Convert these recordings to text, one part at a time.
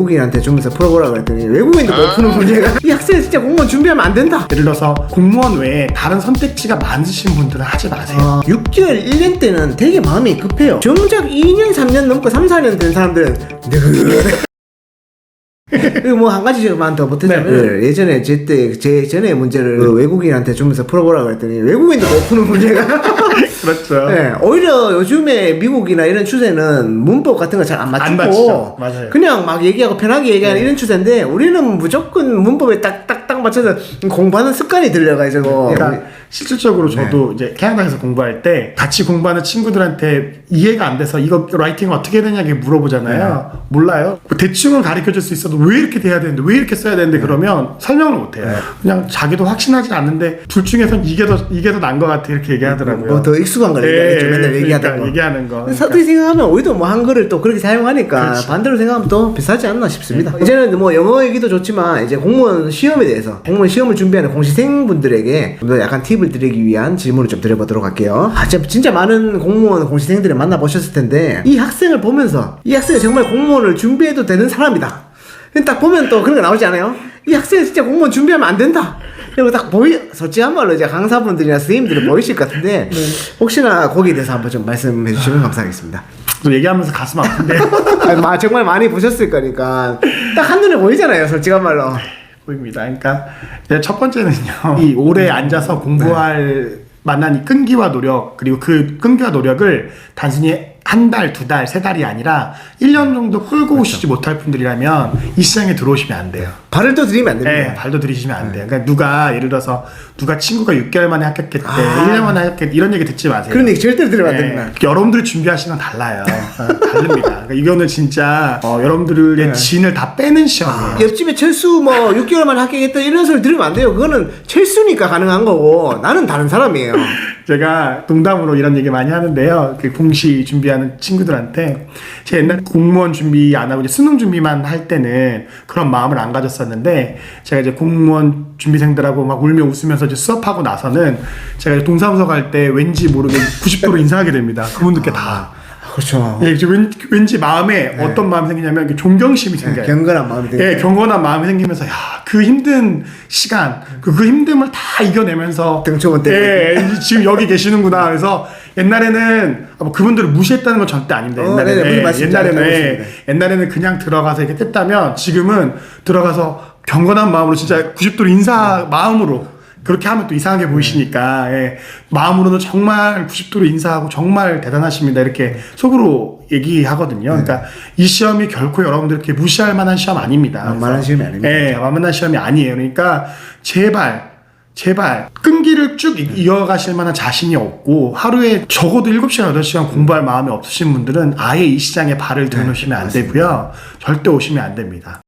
외국인한테 주면서 풀어보라 그랬더니 외국인도 못 푸는 문제가 이 학생은 진짜 공무원 준비하면 안 된다. 예를 들어서 공무원 외에 다른 선택지가 많으신 분들은 하지 마세요. 6개월 1년 때는 되게 마음이 급해요. 정작 2년 3년 넘고 3, 4년 된 사람들은 그리고 뭐 한 가지만 더 보태자면 예전에 제 전에 문제를 외국인한테 주면서 풀어보라 그랬더니 외국인도 못 푸는 문제가 그렇죠. 네, 오히려 요즘에 미국이나 이런 추세는 문법 같은 거 잘 안 맞추고 맞죠. 맞아요. 그냥 막 얘기하고 편하게 얘기하는 이런 추세인데 우리는 무조건 문법에 딱딱딱 맞춰서 공부하는 습관이 들려가지고 그러니까 실질적으로 저도 이제 캐나다에서 공부할 때 같이 공부하는 친구들한테 이해가 안 돼서 이거 라이팅 어떻게 해야 되냐고 물어보잖아요. 몰라요. 뭐 대충은 가르쳐 줄 수 있어도 왜 이렇게 돼야 되는데 왜 이렇게 써야 되는데 그러면 설명을 못 해요. 그냥 자기도 확신하지 않는데 둘 중에선 이게 더 나은 것 같아 이렇게 얘기하더라고요. 뭐 더 익숙한 걸 얘기하겠죠. 맨날 얘기하던 거. 얘기하는 거. 어떻게 생각하면 우리도 뭐 한글을 또 그렇게 사용하니까 그렇지. 반대로 생각하면 또 비슷하지 않나 싶습니다. 이제는 뭐 영어 얘기도 좋지만 이제 공무원 시험에 대해서 공무원 시험을 준비하는 공시생분들에게 좀 더 약간 팁을 드리기 위한 질문을 좀 드려보도록 할게요. 진짜 많은 공무원 공시생들을 만나보셨을 텐데 이 학생을 보면서 이 학생이 정말 공무원을 준비해도 되는 사람이다. 딱 보면 또 그런 거 나오지 않아요? 이 학생은 진짜 공무원 준비하면 안 된다. 그리고 딱 솔직한 말로 이제 강사분들이나 선생님들이 보이실 것 같은데 혹시나 거기에 대해서 한번 좀 말씀해 주시면 감사하겠습니다. 또 얘기하면서 가슴 아픈데 정말 많이 보셨을 거니까 딱 한눈에 보이잖아요, 솔직한 말로. 보입니다. 그러니까 첫 번째는요. 이 오래 앉아서 공부할 만한 이 끈기와 노력 그리고 그 끈기와 노력을 단순히 한 달, 두 달, 세 달이 아니라 1년 정도 끌고 오시지 못할 분들이라면 이 시장에 들어오시면 안 돼요. 발을 또 들이면 안 됩니다. 네, 발도 들이시면 안 돼요. 그러니까 예를 들어서 누가 친구가 6개월 만에 합격했대, 1년 만에 합격했대 이런 얘기 듣지 마세요. 그런 얘기 절대로 들으면 안 됩니다. 여러분들이 준비하시는 건 달라요. 다릅니다. 그러니까 이거는 진짜 여러분들의 진을 다 빼는 시험이에요. 옆집에 철수 뭐 6개월 만에 합격했다 이런 소리 들으면 안 돼요. 그거는 철수니까 가능한 거고 나는 다른 사람이에요. 제가 농담으로 이런 얘기 많이 하는데요. 그 공시 준비하는 친구들한테 제가 옛날 공무원 준비 안 하고 이제 수능 준비만 할 때는 그런 마음을 안 가졌었는데 제가 이제 공무원 준비생들하고 막 울며 웃으면서 이제 수업하고 나서는 제가 이제 동사무소 갈 때 왠지 모르게 90도로 인사하게 됩니다. 그분들께 다. 그렇죠. 예, 왠지 마음에 어떤 마음이 생기냐면 존경심이 생겨요. 경건한 마음이 생겨요. 예, 경건한 마음이 생기면서 그 힘든 시간, 그 힘듦을 다 이겨내면서 등초원 때문에. 예, 지금 여기 계시는구나. 그래서 옛날에는 그분들을 무시했다는 건 절대 아닙니다. 옛날에는 그냥 들어가서 이렇게 뗐다면 지금은 들어가서 경건한 마음으로 진짜 90도로 인사 마음으로 그렇게 하면 또 이상하게 보이시니까 마음으로는 정말 90도로 인사하고 정말 대단하십니다 이렇게 속으로 얘기하거든요. 그러니까 이 시험이 결코 여러분들 이렇게 무시할 만한 시험 아닙니다. 만만한 시험이 아닙니다. 만만한 시험이 아니에요. 그러니까 제발 끈기를 쭉 이어가실 만한 자신이 없고 하루에 적어도 7시간 8시간 공부할 마음이 없으신 분들은 아예 이 시장에 발을 들여놓으시면 안 되고요. 절대 오시면 안 됩니다.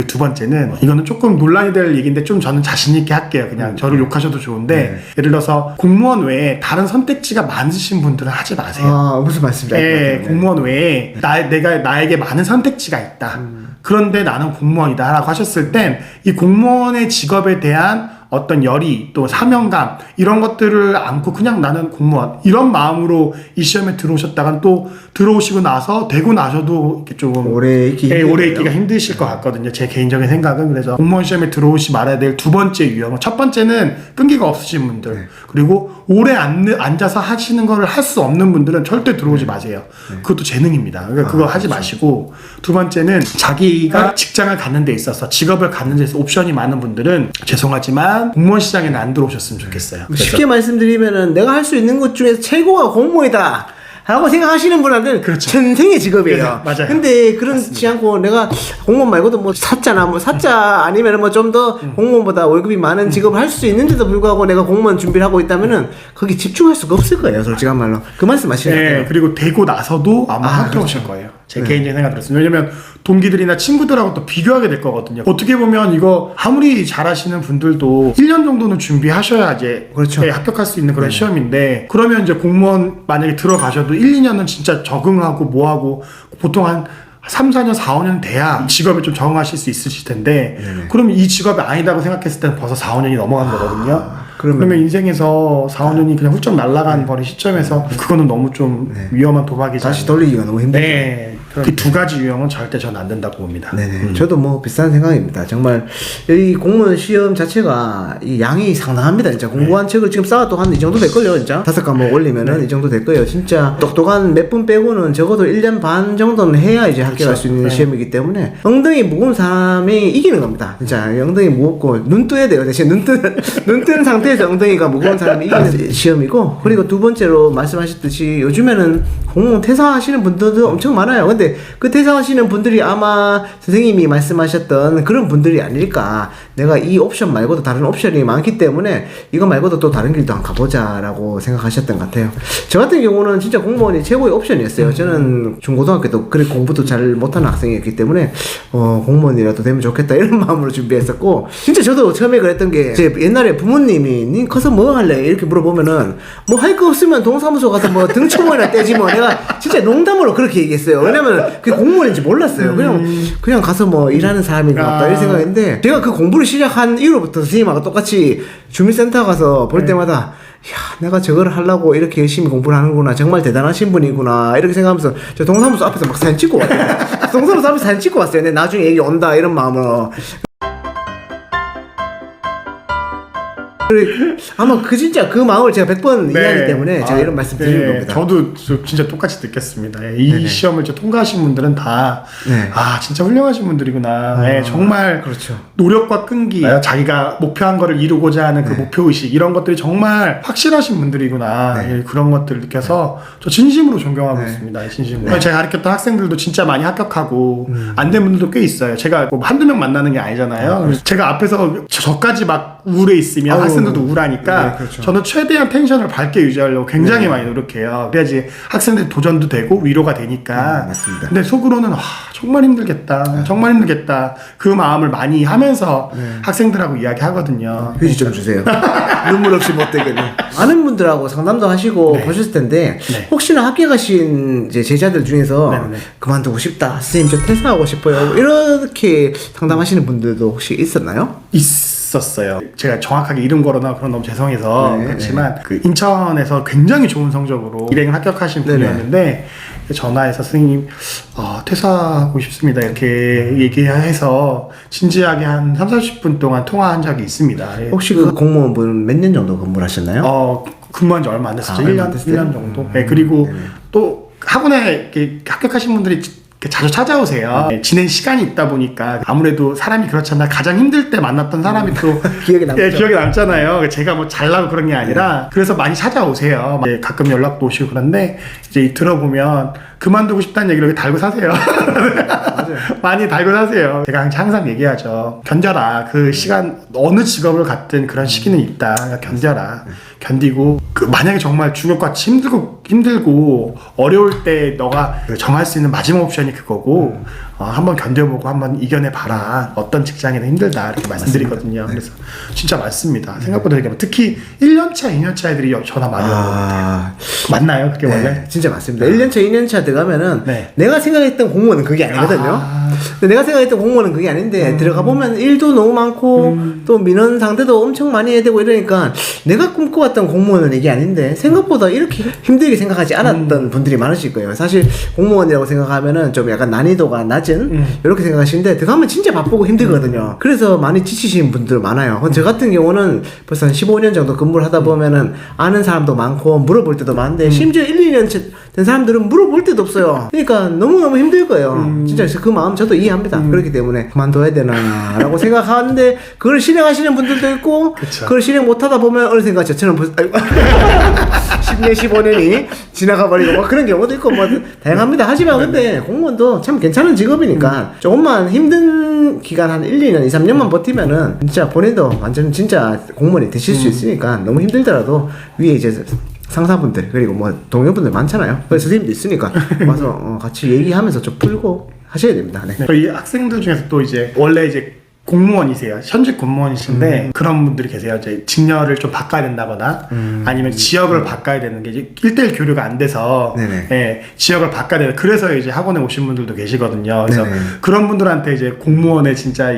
두 번째는 이거는 조금 논란이 될 얘기인데 좀 저는 자신 있게 할게요. 그냥 저를 욕하셔도 좋은데 예를 들어서 공무원 외에 다른 선택지가 많으신 분들은 하지 마세요. 무슨 말씀이세요? 공무원 외에 나에게 많은 선택지가 있다. 그런데 나는 공무원이다 라고 하셨을 땐 이 공무원의 직업에 대한 어떤 열의 또 사명감 이런 것들을 안고 그냥 나는 공무원 이런 마음으로 이 시험에 들어오셨다간 또 들어오시고 나서 되고 나셔도 이렇게 조금 오래 있기가 힘드실 것 같거든요. 제 개인적인 생각은. 그래서 공무원 시험에 들어오시 말아야 될 두 번째 유형은 첫 번째는 끈기가 없으신 분들 그리고 오래 앉아서 하시는 걸 할 수 없는 분들은 절대 들어오지 마세요. 그것도 재능입니다. 그러니까 그거 하지 마시고 두 번째는 자기가 직장을 갖는 데 있어서 직업을 갖는 데 있어서 옵션이 많은 분들은 죄송하지만 공무원 시장에는 안 들어오셨으면 좋겠어요. 쉽게 말씀드리면은 내가 할 수 있는 것 중에서 최고가 공무원이다 라고 생각하시는 분한테는 천생의 직업이에요. 맞아요. 근데 그렇지 않고 내가 공무원 말고도 뭐 사자나 뭐 사자 아니면 뭐 좀 더 공무원보다 월급이 많은 직업을 할 수 있는데도 불구하고 내가 공무원 준비를 하고 있다면은 거기 집중할 수가 없을 거예요. 솔직한 말로. 그 말씀 하시는 거예요. 그리고 되고 나서도 아마 합격하실 거예요. 제 개인적인 생각이 들었습니다. 왜냐면 동기들이나 친구들하고 또 비교하게 될 거거든요. 어떻게 보면 이거 아무리 잘하시는 분들도 1년 정도는 준비하셔야 이제 합격할 수 있는 그런 시험인데 그러면 이제 공무원 만약에 들어가셔도 1, 2년은 진짜 적응하고 뭐하고 보통 한 3, 4년, 4, 5년 돼야 직업에 좀 적응하실 수 있으실 텐데 그러면 이 직업이 아니다고 생각했을 때는 벌써 4, 5년이 넘어간 거거든요. 그러면 인생에서 4, 5년이 그냥 훌쩍 날아간 버린 시점에서 그거는 너무 좀 위험한 도박이죠. 다시 돌리기가 너무 힘들죠. 그 두 가지 유형은 절대 전 안 된다고 봅니다. 네네. 저도 뭐 비슷한 생각입니다. 정말 이 공무원 시험 자체가 이 양이 상당합니다. 진짜 공부한 책을 지금 쌓아도 한 이 정도 될걸요. 진짜 5과목 올리면은 이 정도 될 거예요. 진짜 똑똑한 몇 분 빼고는 적어도 1년 반 정도는 해야 이제 합격할 수 있는 시험이기 때문에 엉덩이 무거운 사람이 이기는 겁니다. 진짜 엉덩이 무겁고 눈 떠야 돼요. 대신 눈 뜨는 상태에서 엉덩이가 무거운 사람이 이기는 시험이고, 그리고 두 번째로 말씀하셨듯이 요즘에는 공무원 퇴사하시는 분들도 엄청 많아요. 근데 그 퇴사하시는 분들이 아마 선생님이 말씀하셨던 그런 분들이 아닐까. 내가 이 옵션 말고도 다른 옵션이 많기 때문에 이거 말고도 또 다른 길도 한번 가보자라고 생각하셨던 것 같아요. 저 같은 경우는 진짜 공무원이 최고의 옵션이었어요. 저는 중고등학교도 그래 공부도 잘 못하는 학생이었기 때문에 공무원이라도 되면 좋겠다 이런 마음으로 준비했었고, 진짜 저도 처음에 그랬던 게, 제 옛날에 부모님이 니 커서 뭐 할래? 이렇게 물어보면은 뭐 할 거 없으면 동사무소 가서 뭐 등초모이나 떼지 뭐. 내가 진짜 농담으로 그렇게 얘기했어요. 왜냐면 그게 공무원인지 몰랐어요. 그냥 가서 뭐 일하는 사람인가 보다 이런 생각했는데, 제가 그 공부를 시작한 이후로부터 선생님하고 똑같이 주민센터 가서 볼 때마다 야, 내가 저걸 하려고 이렇게 열심히 공부를 하는구나. 정말 대단하신 분이구나. 이렇게 생각하면서 저 동사무소 앞에서 막 사진 찍고 왔어요. 동사무소 앞에서 사진 찍고 왔어요. 근데 나중에 얘기 온다 이런 마음으로. 아마 진짜 그 마음을 제가 100번 이해하기 때문에 제가 이런 말씀 드리는 겁니다. 저도 진짜 똑같이 느꼈습니다. 이 시험을 통과하신 분들은 다 진짜 훌륭하신 분들이구나. 정말 그렇죠. 노력과 끈기, 자기가 목표한 거를 이루고자 하는 그 목표의식, 이런 것들이 정말 확실하신 분들이구나. 그런 것들을 느껴서 저 진심으로 존경하고 있습니다. 진심으로. 제가 가르쳤던 학생들도 진짜 많이 합격하고 안 된 분들도 꽤 있어요. 제가 뭐 한두 명 만나는 게 아니잖아요. 제가 앞에서 저까지 막 우울해 있으면 학생들도 우울하니까 그렇죠. 저는 최대한 텐션을 밝게 유지하려고 굉장히 많이 노력해요. 그래야지 학생들 도전도 되고 위로가 되니까. 맞습니다. 근데 속으로는 정말 힘들겠다. 정말 힘들겠다. 그 마음을 많이 하면서 학생들하고 이야기하거든요. 휴지 좀 주세요. 눈물 없이 못 되겠네. 아는 분들하고 상담도 하시고 보셨을 텐데 혹시나 합격하신 이제 제자들 중에서 그만두고 싶다, 선생님 저 퇴사하고 싶어요, 이렇게 상담하시는 분들도 혹시 있었나요? 있었어요. 제가 정확하게 이름 거로나 그런 너무 죄송해서 그렇지만 그 인천에서 굉장히 좋은 성적으로 일행을 합격하신 분이었는데 전화해서 선생님 퇴사하고 싶습니다 이렇게 얘기해서 진지하게 한 30-40분 동안 통화한 적이 있습니다. 혹시 그 공무원분 몇 년 정도 근무를 하셨나요? 근무한 지 얼마 안 됐었죠. 1년 정도. 그리고 또 학원에 이렇게 합격하신 분들이 자주 찾아오세요. 지낸 시간이 있다 보니까 아무래도 사람이 그렇잖아. 가장 힘들 때 만났던 사람이 또 기억에 남죠. 기억에 남잖아요. 제가 뭐 잘나고 그런 게 아니라 그래서 많이 찾아오세요. 가끔 연락도 오시고 그런데 이제 들어보면 그만두고 싶다는 얘기를 달고 사세요. 많이 달고 사세요. 제가 항상 얘기하죠. 견뎌라. 그 시간 어느 직업을 갖든 그런 시기는 있다. 견뎌라. 견디고 만약에 정말 죽을것같이 힘들고 어려울 때 너가 정할 수 있는 마지막 옵션이 그거고 한번 견뎌보고 한번 이겨내봐라. 어떤 직장이나 힘들다 이렇게 말씀드리거든요. 그래서 진짜 많습니다. 생각보다 되게 특히 1년차, 2년차 애들이 전화 많이 오는 것 같아요. 맞나요? 그게 원래? 진짜 맞습니다. 1년차, 2년차 들어가면은 내가 생각했던 공무원은 그게 아니거든요. 근데 내가 생각했던 공무원은 그게 아닌데 들어가 보면 일도 너무 많고 또 민원 상대도 엄청 많이 해야 되고 이러니까 내가 꿈꿔왔던 공무원은 이게 아닌데 생각보다 이렇게 힘들게 생각하지 않았던 분들이 많으실 거예요. 사실 공무원이라고 생각하면은 좀 약간 난이도가 낮은 이렇게 생각하시는데 들어가면 진짜 바쁘고 힘들거든요. 그래서 많이 지치시는 분들 많아요. 저 같은 경우는 벌써 한 15년 정도 근무를 하다 보면은 아는 사람도 많고 물어볼 때도 많은데 심지어 1-2년 된 사람들은 물어볼 때도 없어요. 그러니까 너무너무 힘들 거예요. 진짜 그 마음 저도 이해합니다. 그렇기 때문에 그만둬야 되나라고 생각하는데 그걸 실행하시는 분들도 있고 그걸 실행 못하다 보면 어느샌가 저처럼 10년 15년이 지나가 버리고 뭐 그런 경우도 있고 뭐 다양합니다. 하지만 근데 공무원도 참 괜찮은 직업이니까 조금만 힘든 기간 한 1-2년 2-3년만 버티면은 진짜 본인도 완전 진짜 공무원이 되실 수 있으니까 너무 힘들더라도 위에 이제 상사분들 그리고 뭐 동료분들 많잖아요. 그래서 선생님도 있으니까 와서 같이 얘기하면서 좀 풀고 하셔야 됩니다. 이 학생들 중에서 또 이제 원래 이제 공무원이세요. 현직 공무원이신데 그런 분들이 계세요. 이제 직렬을 좀 바꿔야 된다거나 아니면 지역을 바꿔야 되는 게 이제 1:1 교류가 안 돼서 지역을 바꿔야 되는 그래서 이제 학원에 오신 분들도 계시거든요. 그래서 그런 분들한테 이제 공무원의 진짜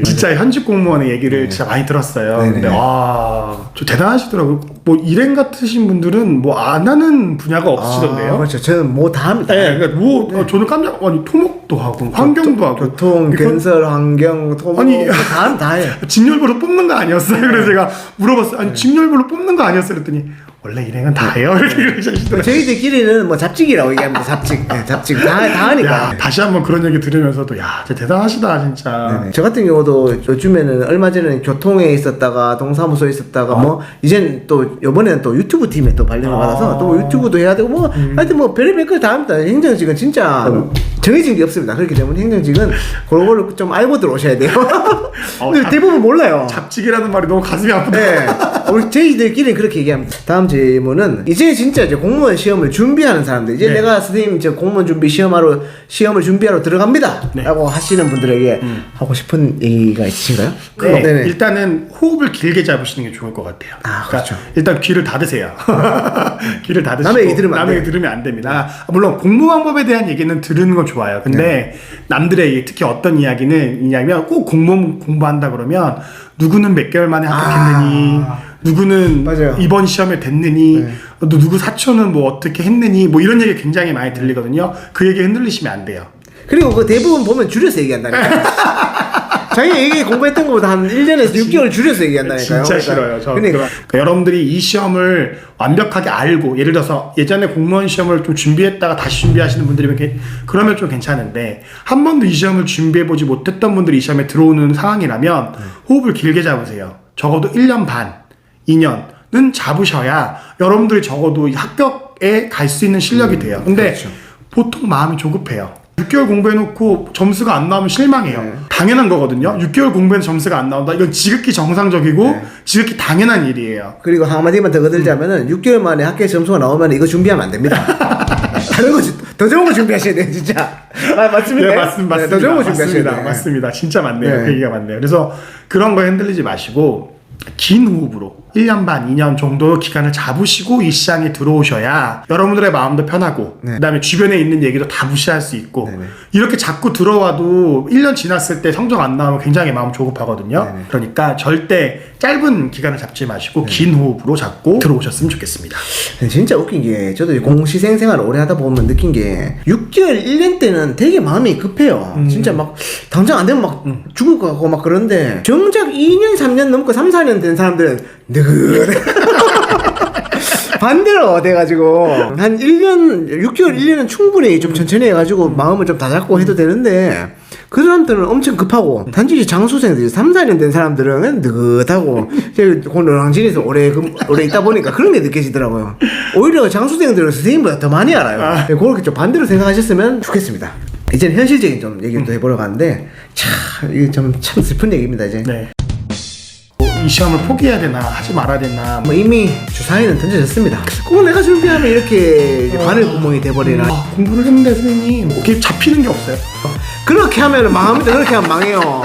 진짜 현직 공무원의 얘기를 진짜 많이 들었어요. 근데 와, 좀 대단하시더라고요. 뭐 일행 같으신 분들은 뭐 안 하는 분야가 없으시던데요. 그렇죠. 저는 뭐 다 합니다. 네, 그러니까 뭐 저는 깜짝 아니 토목도 하고 환경도 하고 교통, 그러니까 건설, 환경, 토목 아니, 다 해요. 직렬별로 뽑는 거 아니었어요? 그래서 제가 물어봤어요. 아니 직렬별로 뽑는 거 아니었어요? 그랬더니 원래 일행은 다 해요. 이렇게 그러시더라고요. 저희들끼리는 뭐 잡직이라고 얘기합니다. 잡직, 네, 잡직 다 하니까. 야, 다시 한번 그런 얘기 들으면서도 야, 진짜 대단하시다 진짜. 네네. 저 같은 경우도 요즘에는 얼마 전에는 교통에 있었다가 동사무소에 있었다가 뭐 이젠 또 이번에는 또 유튜브 팀에 또 발령을 받아서 또 유튜브도 해야 되고 뭐 하여튼 뭐 별의별 걸 다 합니다. 행정직은 진짜 정해진 게 없습니다. 그렇기 때문에 행정직은 그런 거를 좀 알고 들어오셔야 돼요. 근데 대부분 몰라요. 잡직이라는 말이 너무 가슴이 아프다. 네. 우리 저희들끼리는 그렇게 얘기합니다. 다음 질문은 이제 진짜 이제 공무원 시험을 준비하는 사람들 이제 네. 내가 선생님 저 공무원 준비 시험을 준비하러 들어갑니다. 네. 라고 하시는 분들에게 하고 싶은 얘기가 있으신가요? 네, 네네. 일단은 호흡을 길게 잡으시는 게 좋을 것 같아요. 아, 그렇죠. 일단 귀를 닫으세요. 귀를 닫으시고 남의 얘기 들으면 안 남의 돼요. 얘기 들으면 안 됩니다. 물론 공무방법에 대한 얘기는 들으는 건 좋아요. 근데 남들의 얘기, 특히 어떤 이야기면 꼭 공무원 공부한다 그러면 누구는 몇 개월 만에 합격했느니 누구는 맞아요. 이번 시험에 됐느니 또 누구 사촌은 뭐 어떻게 했느니 뭐 이런 얘기 굉장히 많이 들리거든요. 그 얘기에 흔들리시면 안 돼요. 그리고 그 대부분 보면 줄여서 얘기한다니까요. 자기 얘기 공부했던 것보다 한 1년에서 6개월 줄여서 얘기한다니까요. 진짜 싫어요. 저 근데 그러니까 여러분들이 이 시험을 완벽하게 알고 예를 들어서 예전에 공무원 시험을 좀 준비했다가 다시 준비하시는 분들이면 그러면 좀 괜찮은데 한 번도 이 시험을 준비해보지 못했던 분들이 이 시험에 들어오는 상황이라면 호흡을 길게 잡으세요. 적어도 1년 반, 2년은 잡으셔야 여러분들이 적어도 이 합격에 갈 수 있는 실력이 돼요. 근데 그렇죠. 보통 마음이 조급해요. 6개월 공부해놓고 점수가 안 나오면 실망해요. 당연한 거거든요. 6개월 공부해서 점수가 안 나온다. 이건 지극히 정상적이고 지극히 당연한 일이에요. 그리고 한마디만 더 거들자면은 6개월 만에 학교에 점수가 나오면 이거 준비하면 안 됩니다. 다른 거 더 좋은 거 준비하셔야 돼요, 진짜. 맞습니까? 네, 맞습니다. 네, 더 좋은 거 준비하셔야 돼요. 맞습니다. 진짜 맞네요. 네. 그 얘기가 맞네요. 그래서 그런 거에 흔들리지 마시고 긴 호흡으로 1년 반, 2년 정도 기간을 잡으시고 이 시장에 들어오셔야 여러분들의 마음도 편하고 네. 그다음에 주변에 있는 얘기도 다 무시할 수 있고 네네. 이렇게 자꾸 들어와도 1년 지났을 때 성적 안 나오면 굉장히 마음 조급하거든요. 네네. 그러니까 절대 짧은 기간을 잡지 마시고 긴 호흡으로 잡고 들어오셨으면 좋겠습니다. 진짜 웃긴 게 저도 공시생 생활을 오래 하다 보면 느낀 게 6개월 1년 때는 되게 마음이 급해요. 진짜 막 당장 안 되면 막 죽을 것 같고 막 그런데 정작 2년 3년 넘고 3, 4년 된 사람들은 느긋해. 반대로 돼가지고 한 1년 6개월 1년은 충분히 좀 천천히 해가지고 마음을 좀 다잡고 해도 되는데 그 사람들은 엄청 급하고 단지 장수생들 3, 4년 된 사람들은 느긋하고 노랑진에서 오래 있다 보니까 그런 게 느껴지더라고요. 오히려 장수생들은 선생님보다 더 많이 알아요. 그렇게 좀 반대로 생각하셨으면 좋겠습니다. 이제는 현실적인 좀 얘기를 또 해보러 가는데 이게 참 슬픈 얘기입니다. 이제 네. 이 시험을 포기해야 되나 하지 말아야 되나 뭐 이미 주사위는 던져졌습니다. 꼭 내가 준비하면 이렇게 이제 바늘구멍이 돼버리나. 공부를 했는데 선생님 이렇게 잡히는 게 없어요. 그렇게 하면 망합니다. 그렇게 하면 망해요.